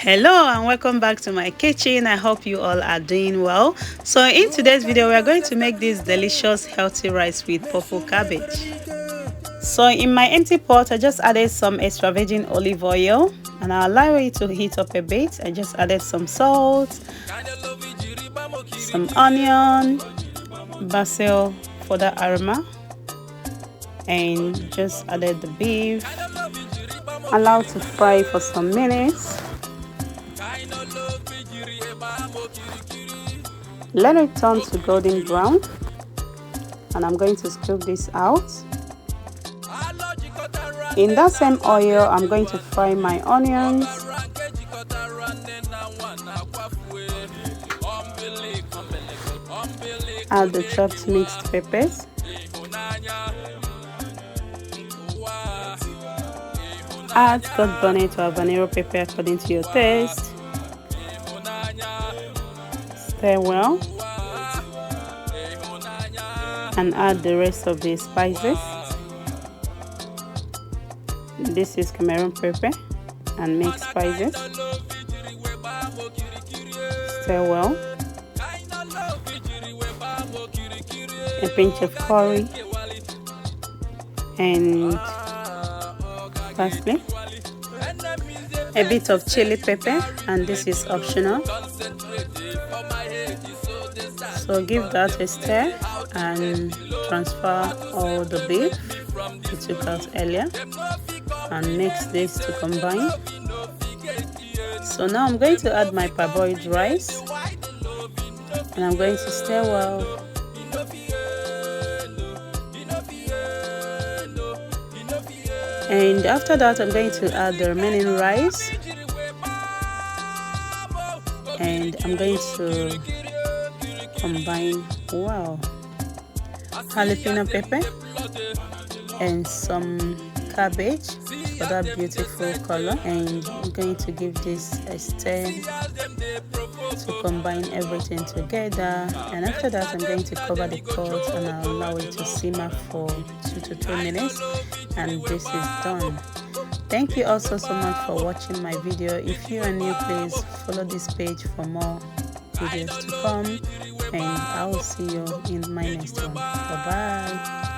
Hello and welcome back to my kitchen. I hope you all are doing well. So in today's video we are going to make this delicious healthy rice with purple cabbage. So in my empty pot I just added some extra virgin olive oil and I'll allow it to heat up a bit. I just added some salt, some onion, basil for the aroma, and just added the beef. Allow to fry for some minutes. Let it turn to golden brown and I'm going to scoop this out. In that same oil I'm going to fry my onions, add the chopped mixed peppers, add scotch bonnet or habanero pepper according to your taste. Stir well and add the rest of the spices. This is Cameroon pepper and mixed spices. Stir well. A pinch of curry and parsley. A bit of chili pepper, and this is optional. So give that a stir and transfer all the beef we took out earlier and mix this to combine. So now I'm going to add my parboiled rice and I'm going to stir well. And after that I'm going to add the remaining rice and I'm going to combine well. Jalapeno pepper and some cabbage for that beautiful color, and I'm going to give this a stir to combine everything together. And after that I'm going to cover the pot and I'll allow it to simmer for 2 to 3 minutes, and this is done. Thank you also so much for watching my video. If you are new, please follow this page for more videos to come, and I will see you in my next one. Bye bye.